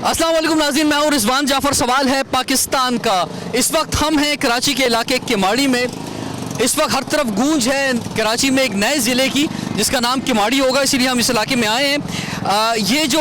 अस्सलाम वालेकुम नाज़रीन, मैं हूं रिजवान जाफ़र। सवाल है पाकिस्तान का। इस वक्त हम हैं कराची के इलाके किमाड़ी में। इस वक्त हर तरफ गूंज है कराची में एक नए ज़िले की जिसका नाम किमाड़ी होगा, इसीलिए हम इस इलाके में आए हैं। ये जो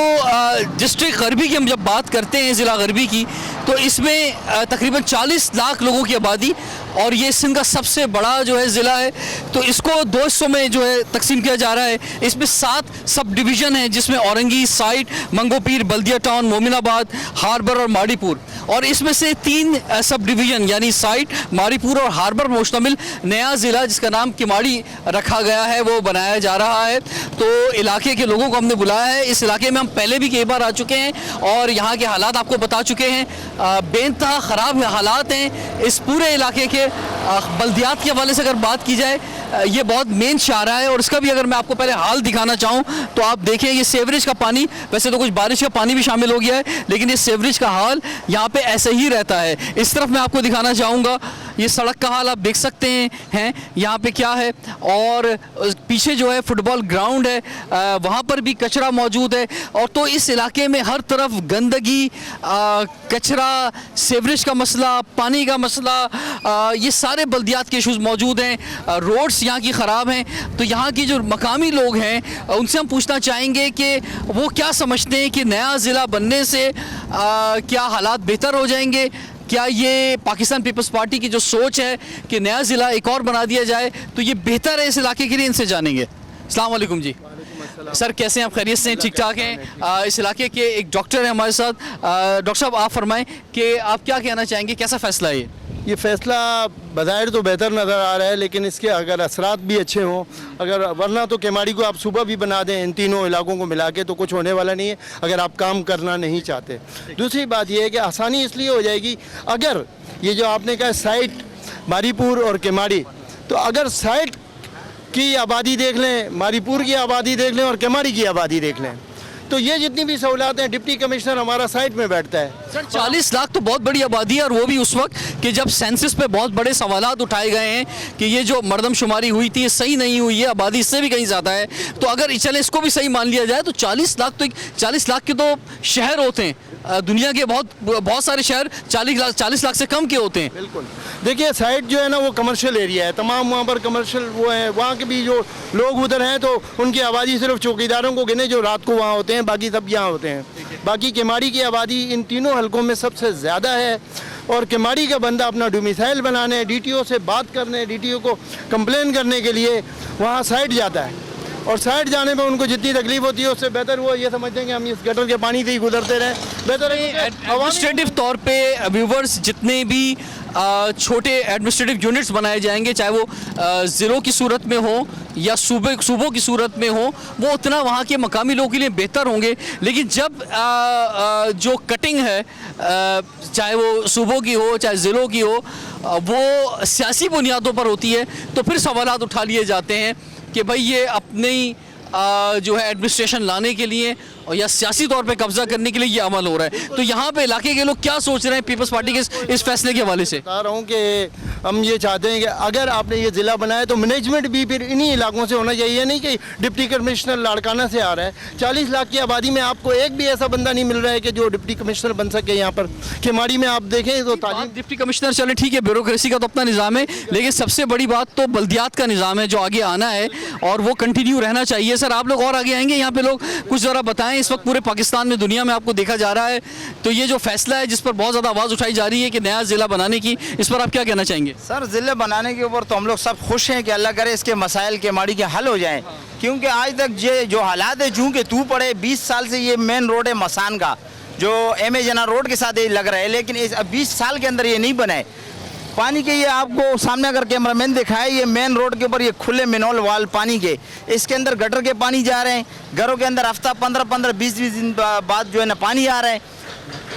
डिस्ट्रिक्ट गरबी की हम जब बात करते हैं, ज़िला गरबी की, तो इसमें तकरीबन 40 लाख लोगों की आबादी, और ये सिंध का सबसे बड़ा जो है ज़िला है। तो इसको दो हिस्सों में जो है तकसीम किया जा रहा है। इसमें 7 सब डिवीज़न हैं, जिसमें औरंगी, साइट, मंगोपीर, बल्दिया टाउन, मोमिनाबाद, हार्बर और माड़ीपुर। और इसमें से 3 सब डिवीज़न यानी साइट, माड़ीपुर और हार्बर मुश्तमिल नया ज़िला जिसका नाम किमाड़ी रखा गया है, वो बनाया जा रहा है। तो इलाके के लोगों को हमने बुलाया है। इस इलाके में हम पहले भी कई बार आ चुके हैं और यहाँ के हालात आपको बता चुके हैं। बेइंतहा ख़राब हालात हैं इस पूरे इलाके के। बल्दियात के हवाले से अगर बात की जाए, ये बहुत मेन शाहरा है, और इसका भी अगर मैं आपको पहले हाल दिखाना चाहूँ तो आप देखें, ये सेवरेज का पानी, वैसे तो कुछ बारिश का पानी भी शामिल हो गया है, लेकिन ये सेवरेज का हाल यहाँ पे ऐसे ही रहता है। इस तरफ मैं आपको दिखाना चाहूँगा, ये सड़क का हाल आप देख सकते हैं यहाँ पे क्या है। और पीछे जो है फुटबॉल ग्राउंड है, वहाँ पर भी कचरा मौजूद है। और तो इस इलाके में हर तरफ गंदगी, कचरा, सेवरेज का मसला, पानी का मसला, ये सारे बल्दियात के इशूज़ मौजूद हैं। रोड्स यहाँ की ख़राब हैं। तो यहाँ की जो मकामी लोग हैं उनसे हम पूछना चाहेंगे कि वो क्या समझते हैं कि नया ज़िला बनने से क्या हालात बेहतर हो जाएंगे। क्या ये पाकिस्तान पीपल्स पार्टी की जो सोच है कि नया ज़िला एक और बना दिया जाए तो ये बेहतर है इस इलाके के लिए, इनसे जानेंगे। अस्सलाम वालेकुम जी। सर कैसे हैं आप? खैरियत से हैं? ठीक ठाक हैं? इस इलाके के एक डॉक्टर हैं हमारे साथ। डॉक्टर साहब आप फरमाएं कि आप क्या कहना चाहेंगे, कैसा फ़ैसला है ये फ़ैसला बज़ाहिर तो बेहतर नज़र आ रहा है, लेकिन इसके अगर असरात भी अच्छे हों, अगर वरना तो किमाड़ी को आप सुबह भी बना दें इन तीनों इलाकों को मिला के तो कुछ होने वाला नहीं है अगर आप काम करना नहीं चाहते। दूसरी बात यह है कि आसानी इसलिए हो जाएगी अगर ये जो आपने कहा साइट मारीपुर और किमाड़ी, तो अगर साइट की आबादी देख लें, मारीपुर की आबादी देख लें और किमाड़ी की आबादी देख लें, तो ये जितनी भी सहूलत हैं, डिप्टी कमिश्नर हमारा साइट में बैठता है। सर 40 लाख तो बहुत बड़ी आबादी है, और वो भी उस वक्त कि जब सेंसस पे बहुत बड़े सवालात उठाए गए हैं कि ये जो मरदमशुमारी हुई थी ये सही नहीं हुई है, आबादी इससे भी कहीं ज़्यादा है। तो अगर चले इसको भी सही मान लिया जाए तो 40 लाख तो 40 लाख के तो शहर होते हैं। दुनिया के बहुत सारे शहर 40 लाख से कम के होते हैं। बिल्कुल। देखिए साइट जो है ना वो कमर्शियल एरिया है, तमाम वहाँ पर कमर्शियल वो है, वहाँ के भी जो लोग उधर हैं तो उनकी आबादी सिर्फ चौकीदारों को गिने जो रात को वहाँ होते हैं, बाकी सब यहाँ होते हैं। बाकी किमाड़ी की आबादी इन तीनों हलकों में सबसे ज़्यादा है, और किमाड़ी का बंदा अपना डोमिसाइल बनाने, DTO से बात करने, DTO को कंप्लेन करने के लिए वहाँ साइट जाता है, और साइड जाने में उनको जितनी तकलीफ होती है उससे बेहतर वो ये समझते हैं कि हम इस गटर के पानी से ही गुजरते रहें। बेहतर है एडमिनिस्ट्रेटिव तौर पे व्यूवर्स जितने भी छोटे एडमिनिस्ट्रेटिव यूनिट्स बनाए जाएंगे, चाहे वो ज़िलों की सूरत में हो या सूबों की सूरत में हो, वो उतना वहाँ के मकामी लोगों के लिए बेहतर होंगे। लेकिन जब जो कटिंग है, चाहे वो सूबों की हो चाहे ज़िलों की हो, वो सियासी बुनियादों पर होती है, तो फिर सवालात उठा लिए जाते हैं कि भाई ये अपनी जो है एडमिनिस्ट्रेशन लाने के लिए और या सियासी तौर पे कब्जा करने के लिए ये अमल हो रहा है। तो यहाँ पे इलाके के लोग क्या सोच रहे हैं पीपल्स पार्टी के इस फैसले के हवाले से? बता रहा हूँ कि हम ये चाहते हैं कि अगर आपने ये ज़िला बनाया तो मैनेजमेंट भी फिर इन्हीं इलाकों से होना चाहिए, नहीं कि डिप्टी कमिश्नर लाड़काना से आ रहा है। 40 लाख की आबादी में आपको एक भी ऐसा बंदा नहीं मिल रहा है कि जो डिप्टी कमिश्नर बन सके। यहाँ पर किमाड़ी में आप देखें तो डिप्टी कमिश्नर चले ठीक है, ब्यूरोक्रेसी का तो अपना निज़ाम है, लेकिन सबसे बड़ी बात तो बल्दियात का निज़ाम है जो आगे आना है, और वो कंटिन्यू रहना चाहिए। सर आप लोग और आगे आएंगे, यहाँ पे लोग कुछ ज़रा बताएं। इस वक्त पूरे पाकिस्तान में, दुनिया में आपको देखा जा रहा है, तो ये जो फैसला है जिस पर बहुत ज़्यादा आवाज़ उठाई जा रही है कि नया ज़िला बनाने की, इस पर आप क्या कहना चाहेंगे? सर ज़िले बनाने के ऊपर तो हम लोग सब खुश हैं कि अल्लाह करे इसके मसाइल किमाड़ी के हल हो जाएं। क्योंकि आज तक ये जो हालात है जूं के तू पड़े, 20 साल से ये मेन रोड है मसान का, जो एम ए जना रोड के साथ ये लग रहा है, लेकिन इस 20 साल के अंदर ये नहीं बना है। पानी के ये आपको सामने अगर कैमरामैन दिखाए, ये मेन रोड के ऊपर ये खुले मिनोल वाल पानी के, इसके अंदर गटर के पानी जा रहे हैं, घरों के अंदर हफ्ता 15-15 20-20 दिन बाद जो है ना पानी आ रहा है।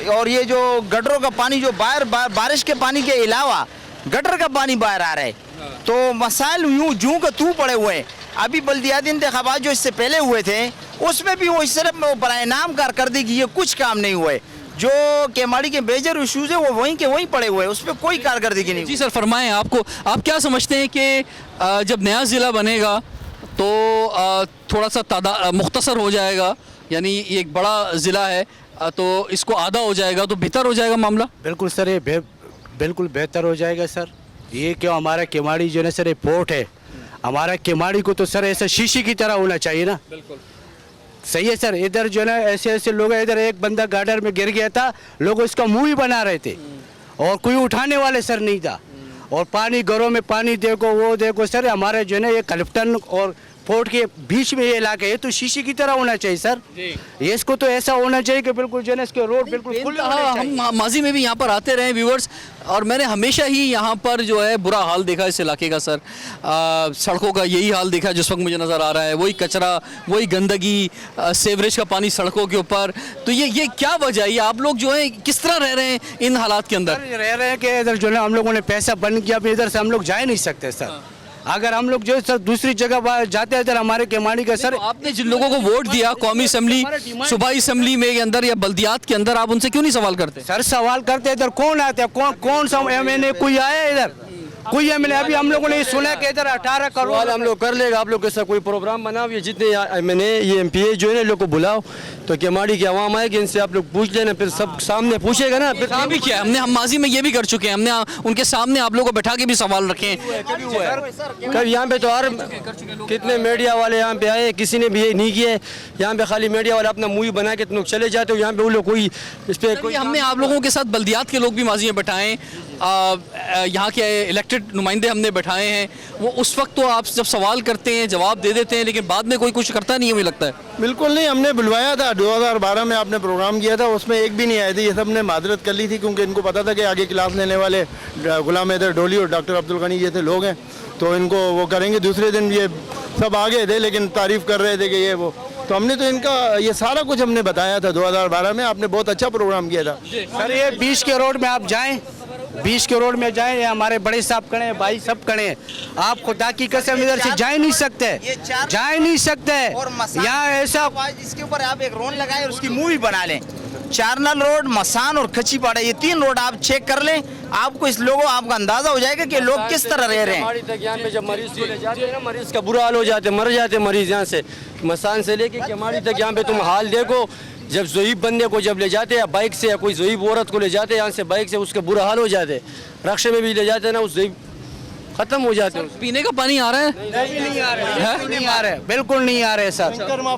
और ये जो गटरों का पानी जो बारिश के पानी के अलावा गटर का पानी बाहर आ रहा है, तो मसाइल यूँ जूँ का तू पड़े हुए हैं। अभी बल्दियाती इंतखाबात जो इससे पहले हुए थे उसमें भी वो सिर्फ बराए नाम कारकर्दगी ये कुछ काम नहीं हुए। जो किमाड़ी के मेजर इशूज़ है वो वहीं के वहीं पड़े हुए हैं, उस पर कोई कारकर्दगी नहीं। जी सर फरमाएं, आपको आप क्या समझते हैं कि जब नया ज़िला बनेगा तो थोड़ा सा मुख्तसर हो जाएगा, यानी ये एक बड़ा ज़िला है, तो इसको आधा हो जाएगा तो बेहतर हो जाएगा मामला। बिल्कुल सर, ये बिल्कुल बेहतर हो जाएगा सर। ये क्यों हमारा केमाड़ी जो है ना सर, ये पोर्ट है हमारा केमाड़ी को, तो सर ऐसा शीशी की तरह होना चाहिए ना। बिल्कुल सही है सर। इधर जो है ना ऐसे ऐसे लोग हैं, इधर एक बंदा गार्डर में गिर गया था, लोग उसका मुंह ही बना रहे थे और कोई उठाने वाले सर नहीं था। और पानी घरों में पानी देखो, वो देखो सर, हमारे जो है ना ये क्लिफ्टन और फोर्ट के बीच में ये इलाका है, तो शीशे की तरह होना चाहिए सर। ये इसको तो ऐसा होना चाहिए कि बिल्कुल जो है ना इसके रोड बिल्कुल खुले होने चाहिए। हम माजी में भी यहाँ पर आते रहे व्यूअर्स, और मैंने हमेशा ही यहाँ पर जो है बुरा हाल देखा इस इलाके का सर। सड़कों का यही हाल देखा जिस वक्त मुझे नज़र आ रहा है, वही कचरा, वही गंदगी, सीवरेज का पानी सड़कों के ऊपर। तो ये क्या वजह है? ये आप लोग जो है किस तरह रह रहे हैं इन हालात के अंदर? सर रह रहे हैं कि इधर जो है हम लोगों ने पैसा बंद किया, अभी इधर से हम लोग जा ही नहीं सकते सर। अगर हम लोग जो है सर दूसरी जगह जाते हैं इधर हमारे केमाड़ी का सर। तो आपने जिन लोगों को वोट दिया कौमी असम्बली, सूबाई असम्बली में के अंदर या बल्दियात के अंदर, आप उनसे क्यों नहीं सवाल करते? सर सवाल करते इधर कौन आते हैं, कौन सा एमएनए कोई आया है इधर? कोई एमएनए? अभी हम लोगों ने सुना कि इधर 18 करोड़ हम लोग कर लेगा। आप लोग कैसा कोई प्रोग्राम बनाओ, ये जितने एमएनए ये एमपीए जो है ना लोग को बुलाओ, तो केमाड़ी की आवाम आएगी, इनसे आप लोग पूछ लेना, फिर सब सामने पूछेगा ना। फिर ये भी किया है हम माजी में, ये भी कर चुके हैं हमने, उनके सामने आप लोगों को बैठा के भी सवाल रखे हैं। कब यहाँ पे तो हर कितने मीडिया वाले यहाँ पे आए, किसी ने भी ये नहीं किया है। यहाँ पे खाली मीडिया वाले अपना मूवी बना के तुम लोग चले जाते हो, यहाँ पे वो लोग कोई इस पे कोई हमने आप लोगों के साथ बल्दियात के लोग भी माजी में बैठाए, यहाँ के इलेक्टेड नुमाइंदे हमने बैठाए हैं। वो उस वक्त तो आप जब सवाल करते हैं जवाब दे देते हैं, लेकिन बाद में कोई कुछ करता नहीं है, मुझे लगता है। बिल्कुल नहीं, हमने बुलवाया था 2012 में, आपने प्रोग्राम किया था, उसमें एक भी नहीं आए थे। ये सब ने मादरत कर ली थी क्योंकि इनको पता था कि आगे क्लास लेने वाले गुलाम हैदर डोली और डॉक्टर अब्दुल गनी ये थे लोग हैं, तो इनको वो करेंगे। दूसरे दिन ये सब आ गए थे लेकिन तारीफ़ कर रहे थे कि ये वो, तो हमने तो इनका ये सारा कुछ हमने बताया था 2012 में। आपने बहुत अच्छा प्रोग्राम किया था सर। ये 20 के रोड में आप जाएं, 20 के रोड में जाएं, ये हमारे बड़े साहब खड़े हैं, भाई सब खड़े हैं, आप खुदा की कसम इधर से जा ही नहीं सकते, जा ही नहीं सकते। यहाँ ऐसा इसके ऊपर आप एक रोड लगाए और उसकी मूवी बना लें। चारनल रोड, मसान और खची पाड़ा, ये 3 रोड आप चेक कर लें, आपको इस लोगों आपका अंदाजा हो जाएगा कि लोग किस तरह रह रहे हैं। केमाड़ी तक यहाँ पे जब मरीज को ले जाते हैं ना, मरीज का बुरा हाल हो जाते, मर जाते मरीज। यहाँ से मसान से लेके केमाड़ी तक यहाँ पे तुम हाल देखो, जब ज़ईफ़ बंदे को जब ले जाते हैं बाइक से, या कोई ज़ईफ़ औरत को ले जाते हैं यहाँ से बाइक से, उसके बुरा हाल हो जाते। रक्शे में भी ले जाते हैं ना, उस ज़ईफ़ खत्म हो जाते हैं। पीने का पानी आ रहा है? नहीं आ रहे, नहीं आ रहे, बिल्कुल नहीं आ रहे सर।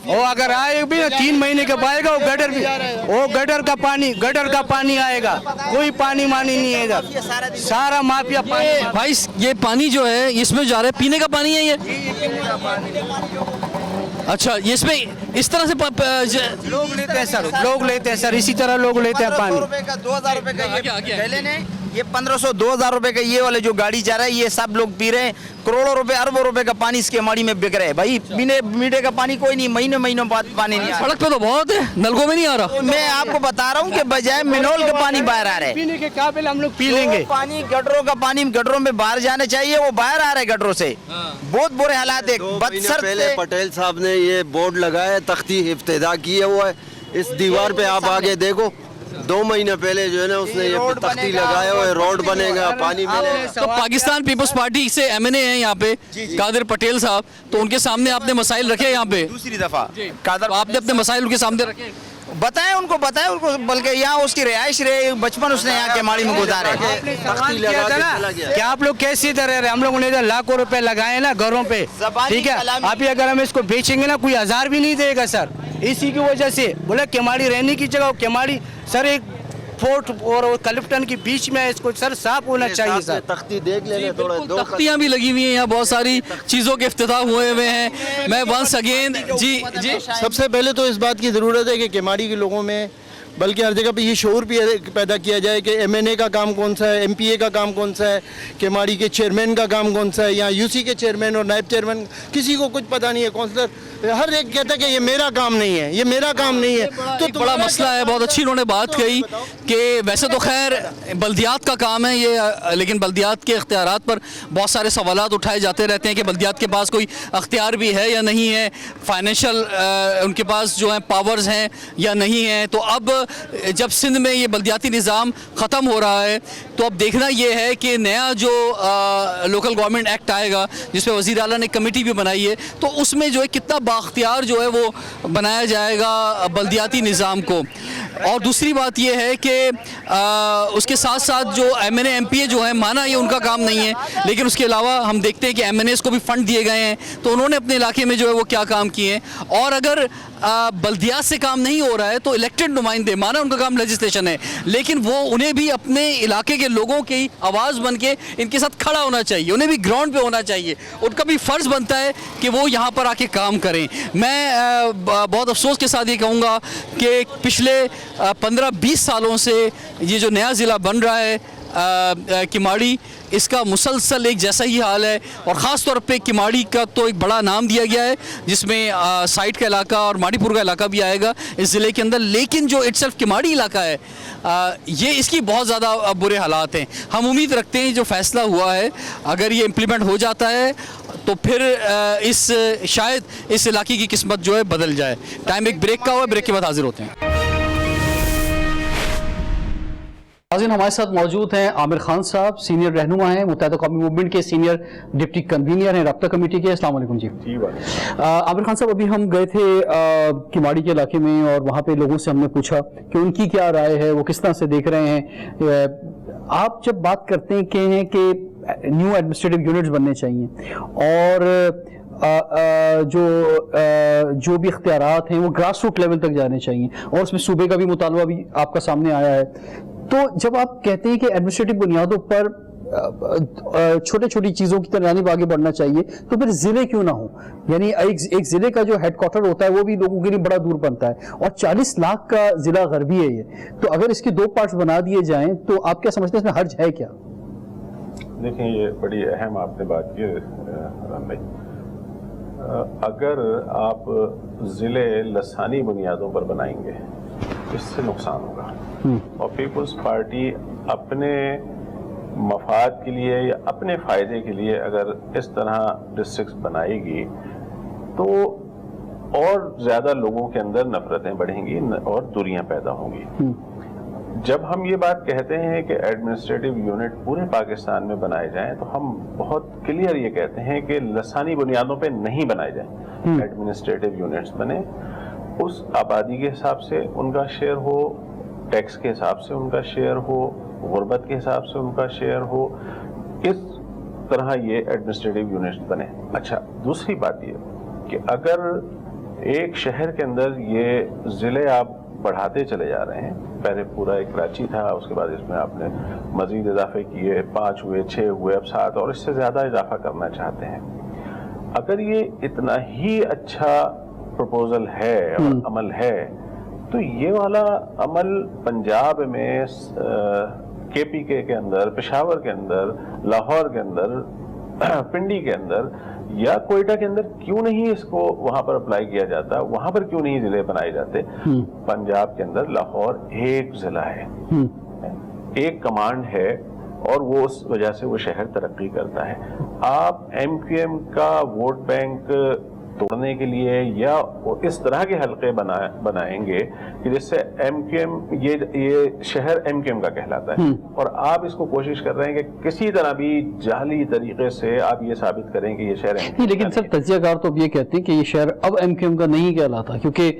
वो अगर आए भी ना 3 महीने के बाद आएगा, वो गटर भी, वो गटर का पानी आएगा, कोई पानी मानी नहीं है इधर, सारा माफिया पानी। भाई ये पानी जो है इसमें जा रहा है, पीने का पानी है ये? अच्छा, ये इसमें इस तरह से लोग लेते हैं सर, लोग लेते हैं सर, इसी तरह लोग लेते हैं पानी। 2000 रुपए का आगे, आगे। पहले ने ये 1500 2000 रुपए का ये वाले जो गाड़ी जा रहा है, ये सब लोग पी रहे हैं। करोड़ों रुपए अरबों रुपए का पानी इसके माड़ी में बिक रहा है। भाई मीठे का पानी कोई नहीं, महीनों बाद पानी नहीं आ रहा। सड़क पे तो बहुत है, नलकों में नहीं आ रहा। मैं आपको बता रहा हूँ कि बजाय मिनोल का पानी बाहर आ रहा है। पीने के काबिल हम लोग पी लेंगे। पानी गटरों का पानी गटरों में बाहर जाना चाहिए, वो बाहर आ रहा है गटरों से। बहुत बुरे हालात है। 2 महीने पहले पटेल साहब ने ये बोर्ड लगाया, तख्ती इफ्तिदा किया हुआ है इस दीवार पे, आप आगे देखो। 2 महीने पहले जो है ना उसने ये तख्ती लगाया हुआ है, रोड बनेगा, पानी मिलेगा। तो पाकिस्तान पीपल्स पार्टी से एमएनए हैं यहाँ पे कादिर पटेल साहब, तो उनके सामने आपने मसाइल रखे यहाँ पे? दूसरी दफा तो आपने अपने मसाइल उनके सामने रखे? बताएं उनको, बल्कि यहाँ उसकी रिहाइश रहे, बचपन उसने यहाँ के माड़ी में गुजारे। तख्ती लगा के चला गया। क्या आप लोग कैसे इधर रह रहे हैं? हम लोगों ने इधर लाखों रुपए लगाए ना घरों पे, ठीक है। अभी अगर हम इसको बेचेंगे ना, कोई 1000 भी नहीं देगा सर। इसी की वजह से बोला केमाड़ी रहने की जगह, केमाड़ी सर एक फोर्ट और क्लिफ्टन के बीच में, इसको सर साफ होना चाहिए सर। तख्ती देख लेना थोड़ा, 2 तख्तियाँ भी लगी हुई हैं यहाँ, बहुत सारी चीज़ों के इफ्तिताह हुए हुए हैं। मैं वंस अगेन जी सबसे पहले तो इस बात की ज़रूरत है कि केमाड़ी के लोगों में, बल्कि हर जगह पे ये शऊर भी पैदा किया जाए कि एमएनए का काम कौन सा है, एमपीए का काम कौन सा है, केमाड़ी के चेयरमैन का काम कौन सा है। यहाँ यूसी के चेयरमैन और नायब चेयरमैन किसी को कुछ पता नहीं है। काउंसलर हर एक कहता है कि ये मेरा काम नहीं है, ये मेरा काम नहीं है। तो बड़ा मसला है। बहुत अच्छी उन्होंने बात कही कि वैसे तो खैर बल्दियात का काम है ये, लेकिन बल्दियात के अख्तियारात पर बहुत सारे सवालात उठाए जाते रहते हैं कि बल्दियात के पास कोई अख्तियार भी है या नहीं है, फाइनेंशियल उनके पास जो है पावर्स हैं या नहीं है। तो अब जब सिंध में ये बल्दियाती निज़ाम ख़त्म हो रहा है, तो अब देखना ये है कि नया जो लोकल गवर्नमेंट एक्ट आएगा, जिसमें वज़ीर आला ने कमेटी भी बनाई है, तो उसमें जो है कितना बाख्तियार जो है वो बनाया जाएगा बल्दियाती निज़ाम को। اور دوسری بات یہ ہے کہ اس کے ساتھ ساتھ جو M N A M P A جو ہیں، مانا یہ ان کا کام نہیں ہے، لیکن اس کے علاوہ ہم دیکھتے ہیں کہ ایم این ایز کو بھی فنڈ دیے گئے ہیں، تو انہوں نے اپنے علاقے میں جو ہے وہ کیا کام کیے ہیں. اور اگر بلدیات سے کام نہیں ہو رہا ہے تو الیکٹڈ نمائندے، مانا ان کا کام لیجسلیشن ہے، لیکن وہ انہیں بھی اپنے علاقے کے لوگوں کی آواز بن کے ان کے ساتھ کھڑا ہونا چاہیے، انہیں بھی گراؤنڈ پہ ہونا چاہیے، ان کا بھی فرض بنتا ہے کہ وہ یہاں پر آ کے کام کریں. میں بہت افسوس کے ساتھ یہ کہوں گا کہ پچھلے 15-20 سالوں سے یہ جو نیا ضلع بن رہا ہے کماڑی، اس کا مسلسل ایک جیسا ہی حال ہے. اور خاص طور پہ کماڑی کا تو ایک بڑا نام دیا گیا ہے، جس میں سائٹ کا علاقہ اور ماڑی پور کا علاقہ بھی آئے گا اس ضلع کے اندر، لیکن جو اٹ سیلف کماڑی علاقہ ہے یہ اس کی بہت زیادہ برے حالات ہیں. ہم امید رکھتے ہیں جو فیصلہ ہوا ہے اگر یہ امپلیمنٹ ہو جاتا ہے تو پھر شاید اس علاقے کی قسمت جو ہے بدل جائے. ٹائم ایک بریک کا ہوا ہے، بریک کے بعد حاضر ہوتے ہیں. ناظرین، ہمارے ساتھ موجود ہیں عامر خان صاحب، سینئر رہنما ہیں، متحدہ قومی موومنٹ کے سینئر ڈپٹی کنوینر ہیں رابطہ کمیٹی کے. السلام علیکم. جی عامر خان صاحب، ابھی ہم گئے تھے کماڑی کے علاقے میں اور وہاں پہ لوگوں سے ہم نے پوچھا کہ ان کی کیا رائے ہے، وہ کس طرح سے دیکھ رہے ہیں. آپ جب بات کرتے ہیں کہ نیو ایڈمنسٹریٹو یونٹس بننے چاہیے اور جو بھی اختیارات ہیں وہ گراس روٹ لیول تک جانے چاہیے، اور اس میں صوبے کا بھی مطالبہ بھی آپ کا سامنے آیا ہے، تو جب آپ کہتے ہیں کہ ایڈمنسٹریٹو بنیادوں پر چھوٹی چھوٹی چیزوں کی جانب آگے بڑھنا چاہیے، تو پھر ضلع کیوں نہ ہو؟ یعنی ایک ضلع کا جو ہیڈ کوارٹر ہوتا ہے وہ بھی لوگوں کے لیے بڑا دور بنتا ہے، اور 40 لاکھ کا ضلع غربی ہے یہ، تو اگر اس کے 2 پارٹس بنا دیے جائیں تو آپ کیا سمجھتے ہیں اس میں حرج ہے کیا؟ دیکھیں، یہ بڑی اہم آپ نے بات کی رام بھائی. اگر آپ ضلع لسانی بنیادوں پر بنائیں گے اس سے نقصان ہوگا، اور پیپلز پارٹی اپنے مفاد کے لیے یا اپنے فائدے کے لیے اگر اس طرح ڈسٹرکٹس بنائے گی تو اور زیادہ لوگوں کے اندر نفرتیں بڑھیں گی اور دوریاں پیدا ہوں گی. جب ہم یہ بات کہتے ہیں کہ ایڈمنسٹریٹو یونٹ پورے پاکستان میں بنائے جائیں تو ہم بہت کلیئر یہ کہتے ہیں کہ لسانی بنیادوں پہ نہیں بنائے جائیں. ایڈمنسٹریٹو یونٹس بنے، اس آبادی کے حساب سے ان کا شیئر ہو، ٹیکس کے حساب سے ان کا شیئر ہو، غربت کے حساب سے ان کا شیئر ہو، اس طرح یہ ایڈمنسٹریٹو یونٹس بنے. اچھا، دوسری بات یہ کہ اگر ایک شہر کے اندر یہ ضلع آپ بڑھاتے چلے جا رہے ہیں، پہلے پورا ایک کراچی تھا، اس کے بعد اس میں آپ نے مزید اضافے کیے، 5 ہوئے، 6 ہوئے، اب 7 اور اس سے زیادہ اضافہ کرنا چاہتے ہیں. اگر یہ اتنا ہی اچھا پروپوزل ہے اور عمل ہے تو یہ والا عمل پنجاب میں کے پی کے اندر، پشاور کے اندر، لاہور کے اندر، پنڈی کے اندر یا کوئٹہ کے اندر کیوں نہیں اس کو وہاں پر اپلائی کیا جاتا؟ وہاں پر کیوں نہیں ضلع بنائے جاتے؟ پنجاب کے اندر لاہور ایک ضلع ہے، ایک کمانڈ ہے، اور وہ اس وجہ سے وہ شہر ترقی کرتا ہے. آپ ایم کیو ایم کا ووٹ بینک توڑنے کے لیے یا اس طرح کے حلقے بنائیں گے کہ جس سے ایم کیو ایم، یہ شہر ایم کیو ایم کا کہلاتا ہے، اور آپ اس کو کوشش کر رہے ہیں کہ کسی طرح بھی جعلی طریقے سے آپ یہ ثابت کریں کہ یہ شہر ایم کیو ایم. لیکن سر، تجزیہ کار تو اب یہ کہتے ہیں کہ یہ شہر اب ایم کیو ایم کا نہیں کہلاتا، کیونکہ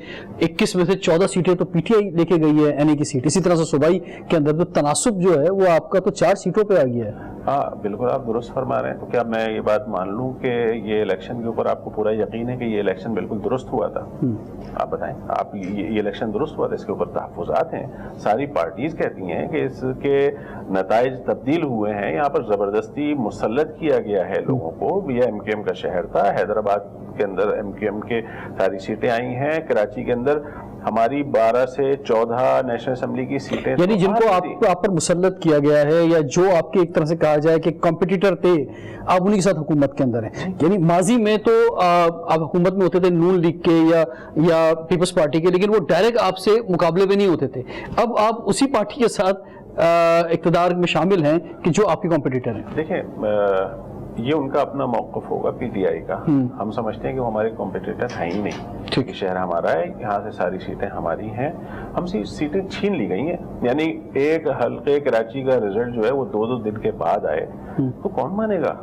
21 میں سے 14 سیٹیں تو پی ٹی آئی لے کے گئی ہے، این اے کی سیٹ. اسی طرح سے صوبائی کے اندر تو تناسب جو ہے وہ آپ کا تو 4 سیٹوں پہ آ گیا ہے. ہاں بالکل، آپ درست فرما رہے ہیں. تو کیا میں یہ بات مان لوں کہ یہ الیکشن کے اوپر آپ کو پورا یقین ہے کہ یہ الیکشن بالکل درست ہوا تھا؟ آپ بتائیں، آپ یہ الیکشن درست ہوا تھا، اس کے اوپر تحفظات ہیں، ساری پارٹیز کہتی ہیں کہ اس کے نتائج تبدیل ہوئے ہیں، یہاں پر زبردستی مسلط کیا گیا ہے لوگوں کو. یہ ایم کیو ایم کا شہر تھا، حیدرآباد کے اندر ایم کیو ایم کے ساری سیٹیں آئی ہیں، کراچی کے اندر ہماری 12 سے 14 نیشنل اسمبلی کی سیٹیں، یعنی جن کو آپ پر مسلط کیا گیا ہے یا جو آپ کے ایک طرح سے کہا جائے کہ کمپٹیٹر تھے، آپ انہی کے ساتھ حکومت کے اندر ہیں. یعنی ماضی میں تو آپ حکومت میں ہوتے تھے نون لیگ کے یا پیپلز پارٹی کے، لیکن وہ ڈائریکٹ آپ سے مقابلے میں نہیں ہوتے تھے. اب آپ اسی پارٹی کے ساتھ اقتدار میں شامل ہیں کہ جو آپ کے کمپٹیٹر ہیں. دیکھیں، یہ ان کا اپنا موقف ہوگا پی ٹی آئی کا. ہم سمجھتے ہیں کہ وہ ہمارے کمپیٹیٹر ہیں ہی نہیں. ٹھیک، شہر ہمارا ہے، یہاں سے ساری سیٹیں ہماری ہیں، ہم سے سیٹیں چھین لی گئی ہیں. یعنی ایک حلقے کراچی کا رزلٹ جو ہے وہ 2 دن کے بعد آئے تو کون مانے گا؟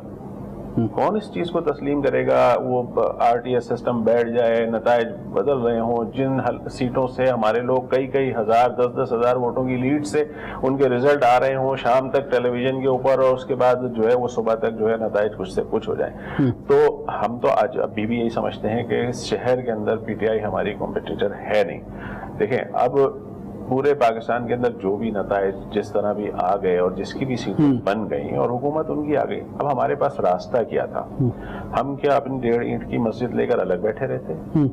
कौन इस चीज को तस्लीम करेगा? वो RTS सिस्टम बैठ जाए, नताइज बदल रहे हों, जिन सीटों से हमारे लोग कई कई हजार 10-10 हजार वोटों की लीड से उनके रिजल्ट आ रहे हों शाम तक टेलीविजन के ऊपर, और उसके बाद जो है वो सुबह तक जो है नताइज कुछ से कुछ हो जाए। तो हम तो आज अभी भी यही समझते हैं कि इस शहर के अंदर PTI हमारी कॉम्पिटिटर है नहीं। देखें, अब पूरे पाकिस्तान के अंदर जो भी नताइज जिस तरह भी आ गए और जिसकी भी सीटें बन गई और हुकूमत उनकी आ गई, अब हमारे पास रास्ता क्या था? हम क्या अपनी 1.5 ईंट की मस्जिद लेकर अलग बैठे रहते,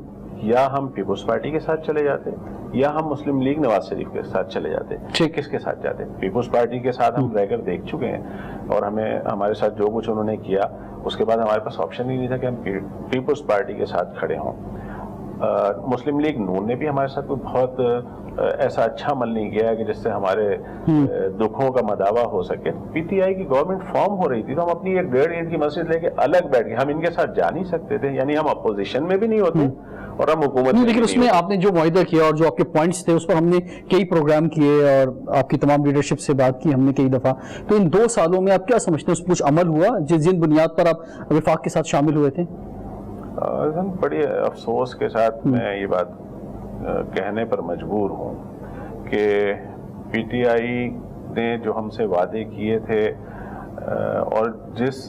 या हम पीपुल्स पार्टी के साथ चले जाते, या हम मुस्लिम लीग नवाज शरीफ के साथ चले जाते? किसके साथ जाते? पीपुल्स पार्टी के साथ हम रहकर देख चुके हैं, और हमें हमारे साथ जो कुछ उन्होंने किया उसके बाद हमारे पास ऑप्शन ही नहीं था कि हम पीपुल्स पार्टी के साथ खड़े हों। मुस्लिम लीग नून ने भी हमारे साथ कोई बहुत ऐसा अच्छा अमल नहीं किया है कि जिससे हमारे दुखों का मदावा हो सके। PTI की गवर्नमेंट फॉर्म हो रही थी तो हम अपनी एक 1.5 ईंट की मस्जिद लेके अलग बैठ गए, हम इनके साथ जा नहीं सकते थे, यानी हम अपोजिशन में भी नहीं होते और हम हुकूमत में। लेकिन उसमें आपने जो मुआहिदा किया और जो आपके पॉइंट्स थे उस पर हमने कई प्रोग्राम किए और आपकी तमाम लीडरशिप से बात की हमने कई दफा। तो इन 2 सालों में आप क्या समझते हैं, उस पर कुछ अमल हुआ जिन बुनियाद पर आप विफाक के साथ शामिल हुए थे? बड़े अफसोस के साथ मैं ये बात कहने पर मजबूर हूँ कि PTI ने जो हमसे वादे किए थे और जिस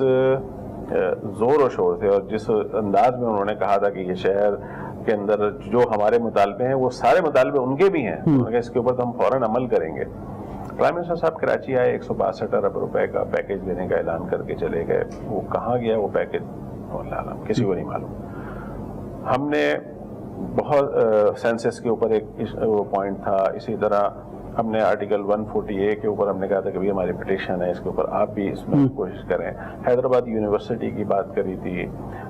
जोर और शोर से और जिस अंदाज में उन्होंने कहा था कि ये शहर के अंदर जो हमारे मुतालबे हैं वो सारे मुतालबे उनके भी हैं, उन्होंने इसके ऊपर तो हम फौरन अमल करेंगे। प्राइम मिनिस्टर साहब कराची आए, 162 अरब रुपए का पैकेज देने का ऐलान करके चले गए। वो कहाँ गया वो पैकेज, किसी को नहीं मालूम। हमने बहुत सेंसस के ऊपर एक वो पॉइंट था, इसी तरह हमने आर्टिकल 140A के ऊपर हमने कहा था कि भाई हमारी पिटीशन है, इसके ऊपर आप भी इसमें कोशिश करें। हैदराबाद यूनिवर्सिटी की बात करी थी,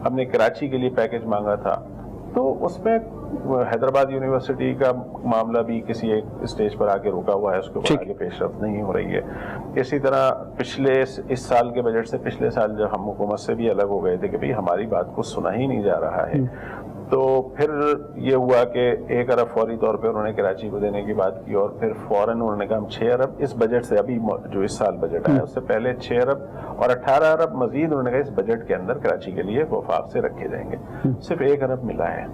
हमने कराची के लिए पैकेज मांगा था, तो उसमें हैदराबाद यूनिवर्सिटी का मामला भी किसी एक स्टेज पर आके रुका हुआ है, उसके ऊपर आगे पेशरफ्त नहीं हो रही है। इसी तरह पिछले इस साल के बजट से पिछले साल जब हम हुकूमत से भी अलग हो गए थे कि भाई हमारी बात को सुना ही नहीं जा रहा है, तो फिर ये हुआ कि 1 अरब फौरी तौर पे उन्होंने कराची को देने की बात की और फिर फौरन उन्होंने कहा हम 6 अरब इस बजट से, अभी जो इस साल बजट आया उससे पहले 6 अरब और 18 अरब मजीद उन्होंने कहा इस बजट के अंदर कराची के लिए वफाक से रखे जाएंगे। सिर्फ 1 अरब मिला है,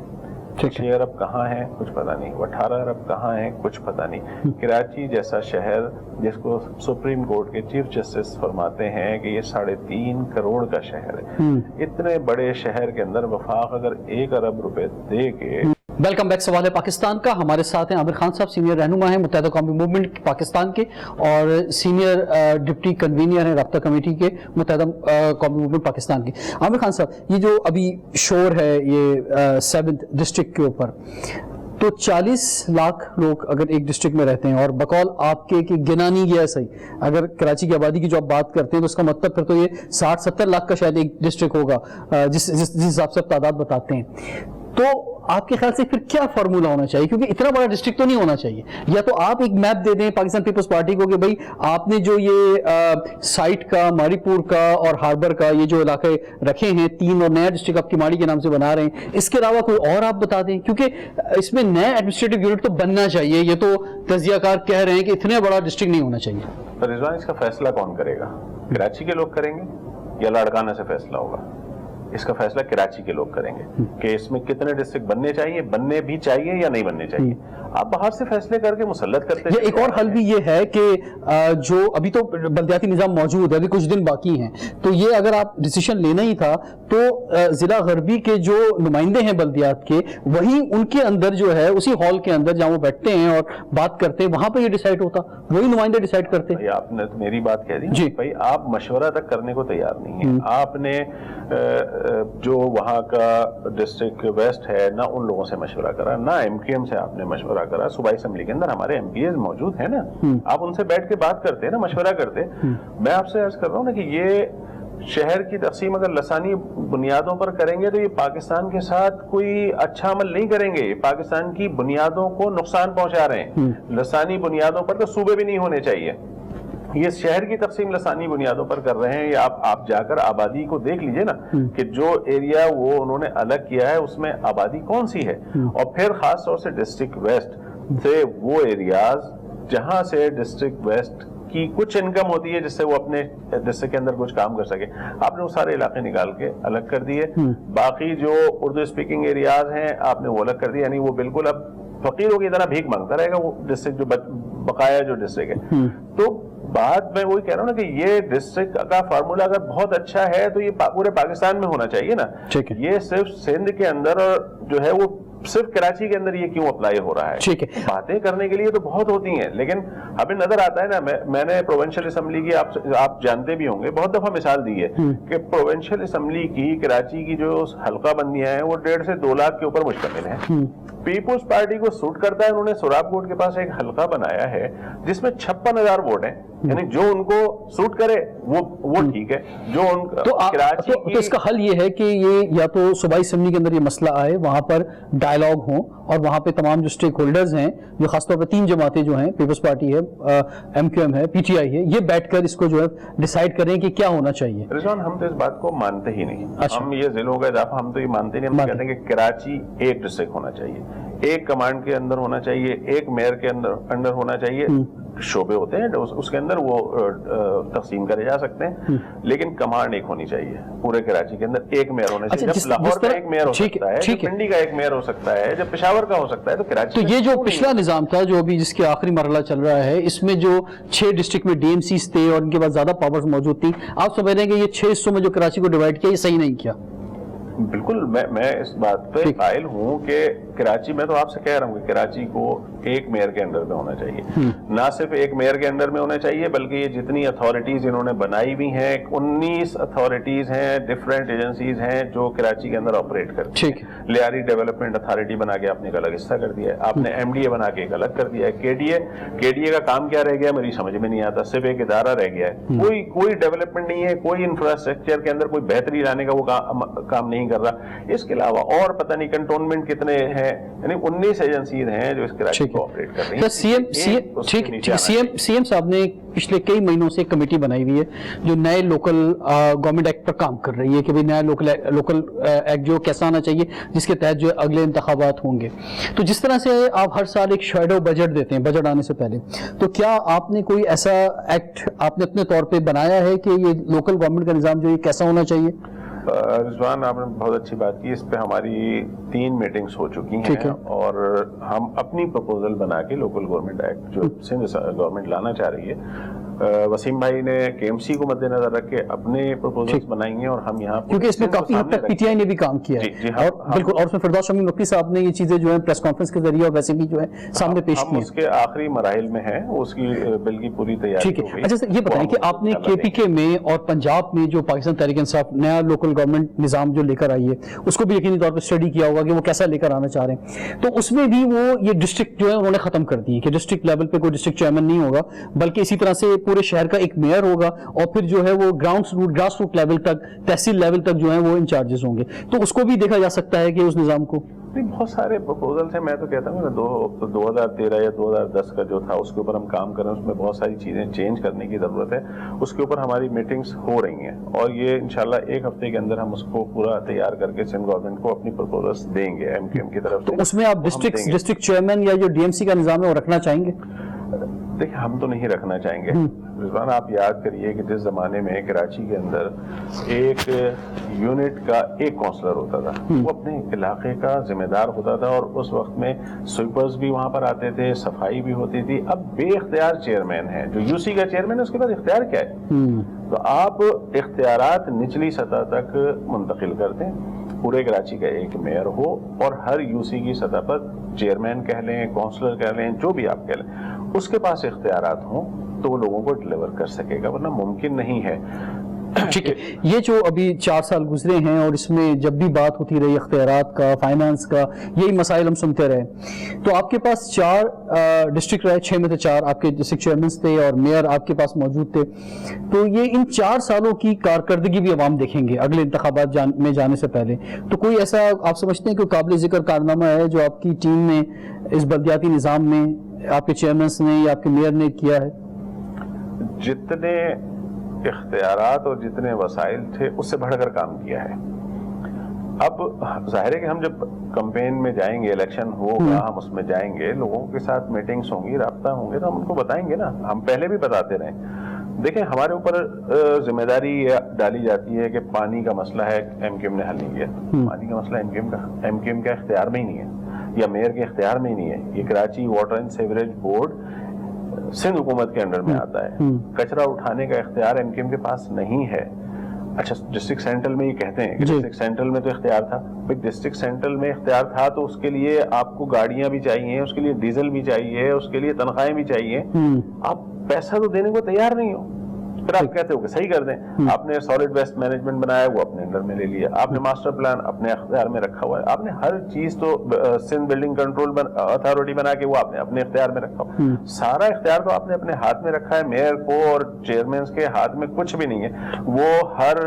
6 अरब कहाँ है कुछ पता नहीं, 18 अरब कहाँ है कुछ पता नहीं। कराची जैसा शहर जिसको सुप्रीम कोर्ट के चीफ जस्टिस फरमाते हैं कि ये 3.5 करोड़ का शहर है, इतने बड़े शहर के अंदर वफाक अगर 1 अरब रुपए दे के। Welcome back. सवाल है पाकिस्तान का, हमारे साथ हैं आमिर खान साहब, सीनियर रहनुमा हैं मुत्तहिदा कौमी मूवमेंट पाकिस्तान के और सीनियर डिप्टी कन्वीनर हैं राब्ता कमेटी के मुत्तहिदा कौमी मूवमेंट पाकिस्तान के। आमिर खान साहब, ये जो अभी शोर है ये 7th डिस्ट्रिक्ट के ऊपर, तो 40 लाख लोग अगर एक डिस्ट्रिक्ट में रहते हैं और बकौल आपके कि गिना नहीं गया सही, अगर कराची की आबादी की जो आप बात करते हैं तो उसका मतलब फिर तो ये 60-70 लाख का शायद एक डिस्ट्रिक्ट होगा जिस हिसाब से आप तादाद बताते हैं। तो आपके ख्याल से फिर क्या फार्मूला होना चाहिए, क्योंकि इतना बड़ा डिस्ट्रिक्ट तो नहीं होना चाहिए, या तो आप एक मैप दे दें पाकिस्तान पीपल्स पार्टी को कि भाई आपने जो ये साइट का, मारीपुर का और हार्बर का ये जो इलाके रखे हैं 3 और नया डिस्ट्रिक्ट आप किमाड़ी के नाम से बना रहे हैं, इसके अलावा कोई और आप बता दें, क्योंकि इसमें नया एडमिनिस्ट्रेटिव यूनिट तो बनना चाहिए। ये तो तजियाकार कह रहे हैं कि इतने बड़ा डिस्ट्रिक्ट नहीं होना चाहिए। तो रिजवान, इसका फैसला कौन करेगा? कराची के लोग करेंगे या लाड़काना से फैसला होगा? इसका फैसला कराची के लोग करेंगे कि इसमें कितने डिस्ट्रिक्ट बनने चाहिए, बनने भी चाहिए या नहीं बनने चाहिए। आप बाहर से फैसले करके मुसल्लत करते हैं। एक और हल भी ये है कि जो अभी तो बल्दियाती निज़ाम मौजूद है, अभी कुछ दिन बाकी हैं, तो ये अगर आप डिसीजन लेना ही था तो जिला गरबी के जो नुमाइंदे हैं बल्दियात के, वही उनके अंदर जो है उसी हॉल के अंदर जहाँ वो बैठते हैं और बात करते हैं, वहां पर ये डिसाइड होता, वही नुमाइंदे डिसाइड करते। भाई आपने तो मेरी बात कह दी जी भाई, आप मशवरा तक करने को तैयार नहीं है। आपने जो वहाँ का डिस्ट्रिक्ट वेस्ट है ना उन लोगों से मशवरा करा, ना MQM से आपने मशवरा करा। सूबाई असेंबली के अंदर हमारे MPs मौजूद है ना, आप उनसे बैठ के बात करते हैं ना, मशवरा करते। मैं आपसे अर्ज कर रहा हूँ ना कि ये शहर की तकसीम अगर लसानी बुनियादों पर करेंगे तो ये पाकिस्तान के साथ कोई अच्छा अमल नहीं करेंगे, पाकिस्तान की बुनियादों को नुकसान पहुंचा रहे हैं। लसानी बुनियादों पर तो सूबे भी नहीं होने चाहिए, ये शहर की तकसीम लसानी बुनियादों पर कर रहे हैं। ये आप जाकर आबादी को देख लीजिए ना कि जो एरिया वो उन्होंने अलग किया है उसमें आबादी कौन सी है, और फिर खास तौर से डिस्ट्रिक्ट वेस्ट से वो एरियाज जहां से डिस्ट्रिक्ट वेस्ट की कुछ इनकम होती है जिससे वो अपने डिस्ट्रिक्ट के अंदर कुछ काम कर सके, आपने वो सारे इलाके निकाल के अलग कर दिए। बाकी जो उर्दू स्पीकिंग एरियाज हैं आपने वो अलग कर दिए, यानी वो बिल्कुल अब फकीरों की तरह भीख मांगता रहेगा वो डिस्ट्रिक्ट, जो बकाया जो डिस्ट्रिक्ट है। तो बात मैं वही कह रहा हूँ ना कि ये डिस्ट्रिक्ट का फार्मूला अगर बहुत अच्छा है तो ये पूरे पाकिस्तान में होना चाहिए ना। ये सिर्फ सिंध के अंदर और जो है वो सिर्फ कराची के अंदर ये क्यों अप्लाई हो रहा है? ठीक है, बातें करने के लिए तो बहुत होती हैं, लेकिन हमें नजर आता है ना, मैंने प्रोविंशियल असेंबली की आप जानते भी होंगे, बहुत दफा मिसाल दी है कि प्रोविंशियल असेंबली की कराची की जो हल्का बंदियां हैं वो 1.5 से 2 लाख के ऊपर मुश्तमिल है। पीपुल्स पार्टी को सूट करता है, उन्होंने सोराबकोट के पास एक हल्का बनाया है जिसमें 56,000 वोट हैं, यानी जो उनको सूट करे वो ठीक है। जो तो इसका हल ये है कि ये या तो सूबाई असेंबली के अंदर ये मसला आए, वहां पर डायलॉग हो और वहां पे तमाम जो स्टेक होल्डर्स हैं, जो खासतौर पर 3 जमातें जो हैं, पीपल्स पार्टी है, MQM है, PTI है, ये बैठकर इसको जो है डिसाइड करें कि क्या होना चाहिए। रिजवान, हम तो इस बात को मानते ही नहीं। अच्छा। हम ये जिलों का इजाफा हम तो ये मानते नहीं। हम कहते हैं कि कराची एक डिस्ट्रिक्ट होना चाहिए, एक कमांड के अंदर होना चाहिए, एक मेयर के अंदर होना चाहिए। शोबे होते हैं उसके अंदर वो तकसीम करे जा सकते हैं, लेकिन कमांड एक होनी चाहिए पूरे कराची के अंदर। एक मेयर होना चाहिए। जब लाहौर का एक मेयर हो सकता है, जब पिंडी का एक मेयर हो सकता है, जब पेशावर का हो सकता है, तो कराची। तो ये जो पिछला निजाम था, जो अभी जिसके आखिरी मरहला चल रहा है, इसमें जो 6 डिस्ट्रिक्ट में DMCs थे और उनके पास ज्यादा पावर्स मौजूद थी, आप समझ रहे हैं कि ये 6 हिस्सों में जो कराची को डिवाइड किया, ये सही नहीं किया? बिल्कुल, मैं इस बात पे कायल हूँ कि कराची, मैं तो आपसे कह रहा हूँ कि कराची को एक मेयर के अंडर में होना चाहिए। ना सिर्फ एक मेयर के अंडर में होना चाहिए, बल्कि ये जितनी अथॉरिटीज इन्होंने बनाई हुई हैं, 19 अथॉरिटीज हैं, डिफरेंट एजेंसीज हैं जो कराची के अंदर ऑपरेट करती हैं। लियारी डेवलपमेंट अथॉरिटी बना के आपने एक अलग हिस्सा कर दिया है, आपने MDA बना के एक अलग कर दिया है। KDA का काम क्या रह गया मेरी समझ में नहीं आता, सिर्फ एक इदारा रह गया है। कोई डेवलपमेंट नहीं है, कोई इंफ्रास्ट्रक्चर के अंदर कोई बेहतरी लाने का वो काम नहीं कर रहा। इसके अलावा और पता नहीं कंटोनमेंट कितने हैं, यानी 19 एजेंसीज हैं जो इस कराची को ऑपरेट कर रही हैं। सीएम साहब ने पिछले कई महीनों से कमेटी बनाई हुई है जो नए लोकल गवर्नमेंट एक्ट पर काम कर रही है कि भाई नया लोकल एक्ट जो कैसा आना चाहिए, जिसके तहत जो अगले इंतखाबात होंगे। तो जिस तरह से आप हर साल एक शैडो बजट देते हैं बजट आने से पहले, तो क्या आपने कोई ऐसा एक्ट आपने अपने तौर पे बनाया है कि ये लोकल गवर्नमेंट का निजाम जो ये कैसा होना चाहिए? रिजवान, आपने बहुत अच्छी बात की। इस पे हमारी 3 मीटिंग्स हो चुकी हैं और हम अपनी प्रपोजल बना के लोकल गवर्नमेंट एक्ट जो सिंध गवर्नमेंट लाना चाह रही है, वसीम भाई ने KMC को मद्देनजर रख के अपने प्रपोजल्स बनाई हैं और हम यहाँ, क्योंकि इसमें काफी हद तक PTI ने भी काम किया है और बिल्कुल, और उसमें फिरदौस शमीम नकवी साहब ने ये चीजें जो है प्रेस कॉन्फ्रेंस के जरिए और वैसे भी जो है सामने पेश की। उसके आखिरी मराहिल में है, उसकी बिल की पूरी तैयारी हो गई। अच्छा सर, ये बताएं कि आपने KPK में और पंजाब में जो पाकिस्तान तहरीक इंसाफ नया लोकल गवर्नमेंट निजाम जो लेकर आई है, उसको भी यकीनी तौर पर स्टडी किया होगा कि वो कैसा लेकर आना चाह रहे हैं। तो उसमें भी वो ये डिस्ट्रिक्ट जो है उन्होंने खत्म कर दी है कि डिस्ट्रिक्ट लेवल पे कोई डिस्ट्रिक्ट चेयरमैन नहीं होगा, बल्कि इसी तरह से पूरे शहर का एक मेयर होगा और फिर जो है वो ग्रास रूट लेवल तक, तहसील लेवल तक जो है वो इंचार्जेस होंगे। तो उसको भी देखा जा सकता है कि उस निजाम को बहुत सारे प्रपोजल्स हैं। मैं तो कहता हूँ 2013 या 2010 का जो था उसके ऊपर हम काम कर रहे हैं, उसमें बहुत सारी चीजें चेंज करने की जरूरत है। उसके ऊपर हमारी मीटिंग्स हो रही हैं और ये इंशाल्लाह 1 हफ्ते के अंदर हम उसको पूरा तैयार करके सिंध गवर्नमेंट को अपनी प्रपोजल्स देंगे MQM की तरफ से। तो उसमें आप डिस्ट्रिक्ट चेयरमैन या जो DMC का निजाम है वो रखना चाहेंगे? देखिए, हम तो नहीं रखना चाहेंगे। रिजवान, आप याद करिए कि जिस जमाने में कराची के अंदर एक यूनिट का एक काउंसलर होता था, वो अपने इलाके का जिम्मेदार होता था और उस वक्त में स्वीपर्स भी वहां पर आते थे, सफाई भी होती थी। अब बेइख्तियार चेयरमैन है, जो UC का चेयरमैन है, उसके पास इख्तियार क्या है? तो आप इख्तियारात निचली सतह तक मुंतकिल करते हैं। पूरे कराची का एक मेयर हो और हर UC की सतह पर चेयरमैन कह लें, काउंसलर कह लें, जो भी आप कह लें, उसके पास इख्तियारात हों तो वो लोगों को डिलीवर कर सकेगा, वरना मुमकिन नहीं है। ठीक है, ये जो अभी 4 साल गुजरे हैं और इसमें जब भी बात होती रही इख्तियारात का, फाइनेंस का, यही मसाइल हम सुनते रहे। तो आपके पास 4 डिस्ट्रिक्ट रहे, 6 में से 4 आपके डिस्ट्रिक्ट चेयरमैन थे और मेयर आपके पास मौजूद थे। तो ये इन 4 सालों की कारकर्दगी भी अवाम देखेंगे अगले इंतखाबात में जाने से पहले। तो कोई ऐसा आप समझते हैं कि काबिल जिक्र कारनामा है जो आपकी टीम ने इस बल्दियाती निज़ाम में आपके चेयरमैन ने या आपके मेयर ने किया है? जितने इख्तियारात और जितने वसाइल थे उससे बढ़कर काम किया है। اب ظاہر ہے کہ ہم جب کمپین میں جائیں گے, الیکشن ہوگا, ہم اس میں جائیں گے, لوگوں کے ساتھ میٹنگز ہوں گی, رابطہ ہوں گے, تو ہم ان کو بتائیں گے نا. ہم پہلے بھی بتاتے رہے. دیکھیں ہمارے اوپر ذمہ داری ڈالی جاتی ہے کہ پانی کا مسئلہ ہے, ایم کیو ایم نے حل نہیں کیا. پانی کا مسئلہ ایم کیو ایم کا اختیار میں ہی نہیں ہے, یا میئر کے اختیار میں ہی نہیں ہے. یہ Karachi water and sewerage board Sindh حکومت کے انڈر میں آتا ہے. کچرا اٹھانے کا اختیار ایم کیو ایم کے پاس نہیں ہے. اچھا ڈسٹرکٹ سینٹرل میں یہ کہتے ہیں کہ ڈسٹرکٹ سینٹرل میں تو اختیار تھا. ڈسٹرکٹ سینٹرل میں اختیار تھا تو اس کے لیے آپ کو گاڑیاں بھی چاہیے, اس کے لیے ڈیزل بھی چاہیے, اس کے لیے تنخواہیں بھی چاہیے. آپ پیسہ تو دینے کو تیار نہیں ہو, پھر آپ کہتے ہو کہ صحیح کر دیں. آپ نے سالڈ ویسٹ مینجمنٹ بنایا, وہ اپنے انڈر میں لے لیا. آپ نے ماسٹر پلان اپنے اختیار میں رکھا ہوا ہے. آپ نے ہر چیز تو سندھ بلڈنگ کنٹرول اتھارٹی بنا کے وہ آپ نے اپنے اختیار میں رکھا ہوا. سارا اختیار تو آپ نے اپنے ہاتھ میں رکھا ہے. میئر کو اور چیئرمینس کے ہاتھ میں کچھ بھی نہیں ہے. وہ ہر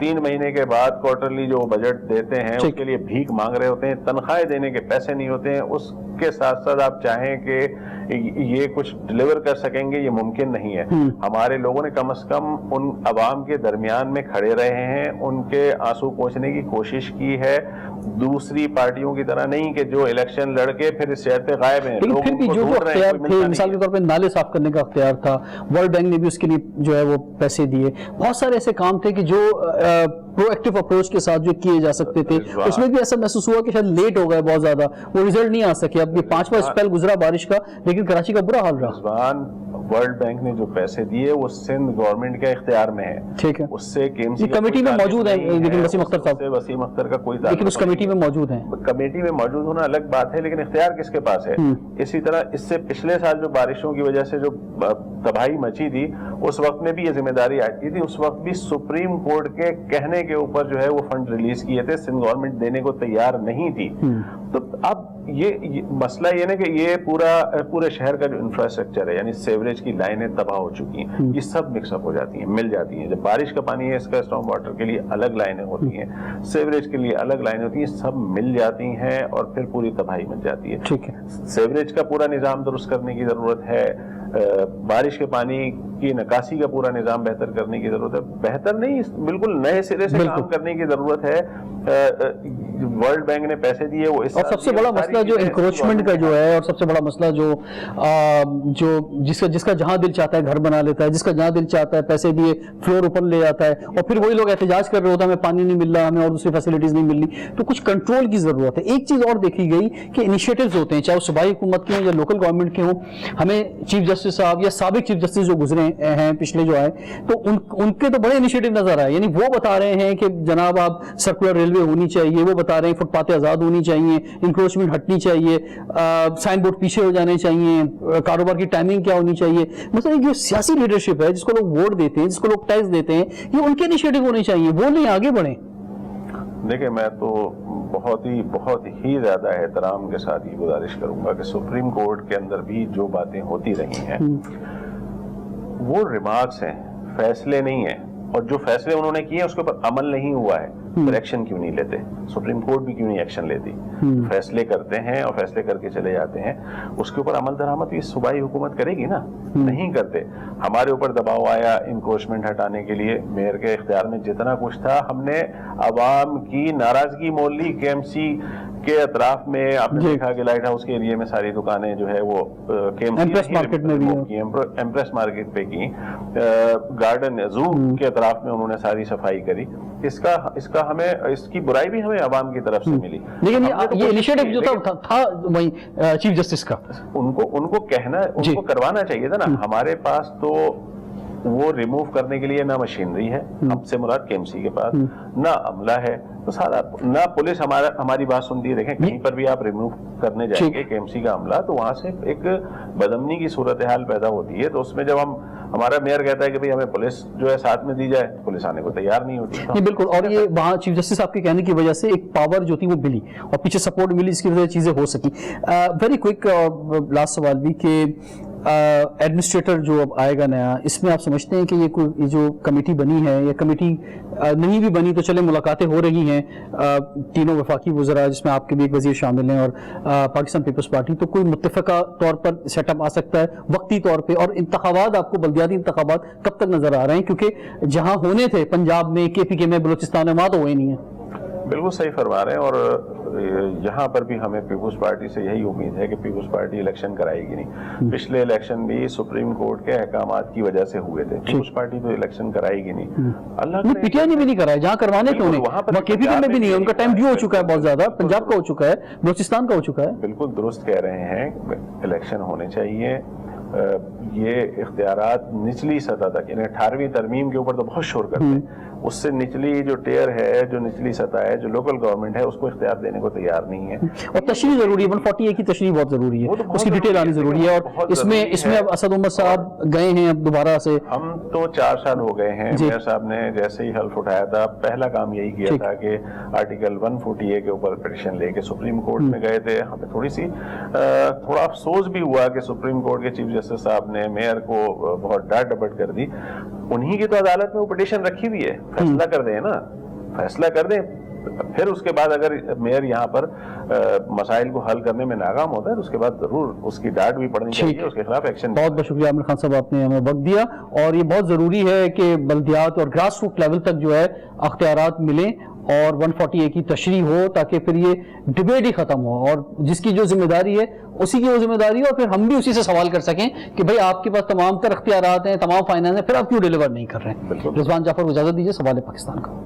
3 مہینے کے بعد کوارٹرلی جو بجٹ دیتے ہیں اس کے لیے بھیک مانگ رہے ہوتے ہیں. تنخواہیں دینے کے پیسے نہیں ہوتے ہیں. اس کے ساتھ ساتھ آپ چاہیں کہ یہ کچھ ڈیلیور کر سکیں گے, یہ ممکن نہیں ہے. ہمارے لوگوں نے کم از کم ان عوام کے درمیان میں کھڑے رہے ہیں, ان کے آنسو پوچھنے کی کوشش کی ہے. دوسری پارٹیوں کی طرح نہیں کہ جو الیکشن لڑ کے پھر اس شہر سے غائب ہیں. لیکن پھر بھی جو اختیار تھے, مثال کے طور پہ نالے صاف کرنے کا اختیار تھا, ورلڈ بینک نے بھی اس کے لیے جو ہے وہ پیسے دیے. بہت سارے ایسے کام تھے کہ جو پرو ایکٹیو اپروچ کے ساتھ جو کیے جا سکتے تھے. اس میں بھی ایسا محسوس ہوا کہ شاید لیٹ ہو گئے بہت زیادہ, وہ رزلٹ نہیں آ سکے. اب یہ 5واں اسپیل گزرا بارش کا, لیکن کراچی کا برا حال رہا. ورلڈ بینک نے جو پیسے دیے وہ سندھ گورنمنٹ کے اختیار میں ہے. ٹھیک ہے, اس سے کمیٹی میں موجود ہیں, لیکن وسیم اختر صاحب وسیم اختر کا کوئی لیکن اس کمیٹی میں موجود ہیں. کمیٹی میں موجود ہونا الگ بات ہے, لیکن اختیار کس کے پاس ہے؟ اسی طرح اس سے پچھلے سال جو بارشوں کی وجہ سے جو تباہی مچی تھی, اس وقت میں بھی یہ ذمہ داری آتی تھی. اس وقت بھی سپریم کورٹ کے کہنے کے اوپر جو ہے وہ فنڈ ریلیز کیے تھے. سندھ گورنمنٹ دینے کو تیار نہیں تھی. تو اب یہ مسئلہ یہ نہیں کہ یہ پورے شہر کا جو انفراسٹرکچر ہے, یعنی سیوریج کی لائنیں تباہ ہو چکی ہیں, یہ سب مکس اپ ہو جاتی ہیں, مل جاتی ہیں. جب بارش کا پانی ہے اس کا اسٹارم واٹر کے لیے الگ لائنیں ہوتی ہیں, سیوریج کے لیے الگ لائنیں ہوتی ہیں, سب مل جاتی ہیں اور پھر پوری تباہی مچ جاتی ہے. ٹھیک ہے, سیوریج کا پورا نظام درست کرنے کی ضرورت ہے. بارش کے پانی کی نکاسی کا پورا نظام بہتر کرنے کی ضرورت ہے. بہتر نہیں, بالکل نئے سرے سے کام کرنے کی ضرورت ہے. ورلڈ بینک نے پیسے دیے, وہ اور سب سے بڑا مسئلہ جو انکروچمنٹ کا جو ہے, اور سب سے بڑا مسئلہ جو جس کا جہاں دل چاہتا ہے گھر بنا لیتا ہے, جس کا جہاں دل چاہتا ہے پیسے دیے فلور اوپر لے جاتا ہے, اور پھر وہی لوگ احتجاج کر رہے ہوتا ہے ہمیں پانی نہیں مل رہا, ہمیں اور دوسری فیسلٹیز نہیں مل رہی. تو کچھ کنٹرول کی ضرورت ہے. ایک چیز اور دیکھی گئی کہ انیشیٹوز ہوتے ہیں, چاہے وہ صوبائی حکومت کے ہوں یا لوکل گورنمنٹ کے ہوں. ہمیں چیف جسٹس صاحب یا سابق چیف جسٹس جو گزرے ہیں پچھلے جو آئے, تو ان کے تو بڑے انیشیٹو نظر آئے. یعنی وہ بتا رہے ہیں کہ جناب آپ سرکولر ریلوے ہونی چاہیے, وہ بتا رہے ہیں فٹ پاتھیں آزاد ہونی چاہیے, انکروچمنٹ ہٹنی چاہیے, سائن بورڈ پیچھے ہو جانے چاہیے, کاروبار کی ٹائمنگ کیا ہونی چاہیے. مثلا جو سیاسی لیڈرشپ ہے, جس کو لوگ ووٹ دیتے ہیں, جس کو لوگ ٹیکس دیتے ہیں, یہ ان کے انیشیٹو ہونے چاہیے, وہ نہیں آگے بڑھیں. دیکھیں میں تو بہت ہی زیادہ احترام کے ساتھ یہ گزارش کروں گا کہ سپریم کورٹ کے اندر بھی جو باتیں ہوتی رہی ہیں وہ ریمارکس ہیں, فیصلے نہیں ہیں. اور جو فیصلے انہوں نے کیے اس کے اوپر عمل نہیں ہوا ہے, پھر ایکشن کیوں نہیں لیتے؟ سپریم کورٹ بھی کیوں نہیں ایکشن لیتی؟ فیصلے کرتے ہیں اور فیصلے کر کے چلے جاتے ہیں, اس کے اوپر عمل درآمد یہ صوبائی حکومت کرے گی نا, نہیں کرتے. ہمارے اوپر دباؤ آیا انکروچمنٹ ہٹانے کے لیے, میئر کے اختیار میں جتنا کچھ تھا ہم نے عوام کی ناراضگی مول لی. کے ایم سی کے اطراف میں آپ نے دیکھا کہ لائٹ ہاؤس کے ایریے میں ساری دکانیں جو ہے وہ کے ایم سی ایمپریس مارکیٹ پہ کی, گارڈن زو کے اطراف میں انہوں نے ساری صفائی کری. اس کا ہمیں اس کی برائی بھی ہمیں عوام کی طرف سے ملی. لیکن یہ انیشیٹو جو تھا وہی چیف جسٹس کا, ان کو کہنا, ان کو کروانا چاہیے تھا نا. ہمارے پاس تو وہ ریموو کرنے کے لیے نہ مشینری ہے, ہم سے مراد کے ایم سی کے پاس, نہ عملہ ہے, تو سارا نہ پولیس ہماری بات سنتی ہے. دیکھیں کہیں پر بھی آپ ریموو کرنے جائیں گے کے ایم سی کا عملہ, تو وہاں سے ایک بدامنی کی صورتحال پیدا ہوتی ہے. تو اس میں جب ہمارا میئر کہتا ہے کہ بھئی ہمیں پولیس جو ہے ساتھ میں دی جائے, پولیس آنے کو تیار نہیں ہوتی. بالکل, اور یہ وہاں چیف جسٹس صاحب کے کہنے کی وجہ سے ایک پاور جو تھی وہ ملی اور پیچھے سپورٹ ملی, جس کی وجہ سے چیزیں ہو سکی. ویری کوئک لاسٹ سوال بھی کہ ایڈمنسٹریٹر جو اب آئے گا نیا, اس میں آپ سمجھتے ہیں کہ یہ جو کمیٹی بنی ہے, یا کمیٹی نہیں بھی بنی تو چلے ملاقاتیں ہو رہی ہیں تینوں وفاقی وزراء جس میں آپ کے بھی ایک وزیر شامل ہیں اور پاکستان پیپلز پارٹی, تو کوئی متفقہ طور پر سیٹ اپ آ سکتا ہے وقتی طور پہ؟ اور انتخابات آپ کو بلدیاتی انتخابات کب تک نظر آ رہے ہیں؟ کیونکہ جہاں ہونے تھے پنجاب میں, کے پی کے میں, بلوچستان میں, وہاں تو ہوئے نہیں ہیں. बिल्कुल सही फरमा रहे हैं, और यहाँ पर भी हमें पीपुल्स पार्टी से यही उम्मीद है कि पीपुल्स पार्टी इलेक्शन कराएगी नहीं। पिछले इलेक्शन भी सुप्रीम कोर्ट के अहकामात की वजह से हुए थे, पीपुल्स पार्टी तो इलेक्शन कराएगी नहीं। अल्लाह करे पीटीआई ने भी नहीं कराया, जहाँ करवाने क्यों नहीं, वहाँ पर केपीके में भी नहीं है, उनका टाइम ड्यू हो चुका है बहुत ज्यादा, पंजाब का हो चुका है, बलूचिस्तान का हो चुका है। बिल्कुल दुरुस्त कह रहे हैं, इलेक्शन होने चाहिए। ये इख्तियारात निचली सतह तक, यानी 18वीं तरमीम के ऊपर तो बहुत शोर करते हैं, उससे निचली जो टेयर है, जो निचली सतह है, जो लोकल गवर्नमेंट है, उसको इख्तियार देने को तैयार नहीं है। और तशरीह जरूरी है, 140A की तशरीह बहुत जरूरी है, उसकी डिटेल आनी जरूरी है। और इसमें अब असद उमर साहब गए हैं अब दोबारा से, हम तो 4 साल हो गए हैं। मेयर साहब ने जैसे ही हल्फ उठाया था, पहला काम यही किया था कि आर्टिकल 140A के ऊपर पिटीशन लेके सुप्रीम कोर्ट में गए थे। हमें थोड़ा अफसोस भी हुआ कि सुप्रीम कोर्ट के चीफ जस्टिस साहब ने मेयर को बहुत डांट डपट कर दी। उन्हीं की तो अदालत में वो पिटीशन रखी हुई है, फैसला कर दें ना, फैसला कर दें। फिर उसके बाद अगर मेयर यहाँ पर मसाइल को हल करने में नाकाम होता है तो उसके बाद जरूर उसकी डांट भी पड़नी चाहिए, उसके खिलाफ एक्शन। बहुत बहुत शुक्रिया आमिर खान साहब, आपने हमें वक्त दिया। और ये बहुत ज़रूरी है कि बल्दियात और ग्रास रूट लेवल तक जो है अख्तियारात मिलें और 140A की तशरीह हो, ताकि फिर ये डिबेट ही ख़त्म हो, और जिसकी जो जिम्मेदारी है उसी की वो जिम्मेदारी है, और फिर हम भी उसी से सवाल कर सकें कि भाई आपके पास तमाम तर अख्तियारात हैं, तमाम फाइनेंस हैं, फिर आप क्यों डिलीवर नहीं कर रहे हैं। रिजवान जाफर को इजाज़त दीजिए, सवाल पाकिस्तान का।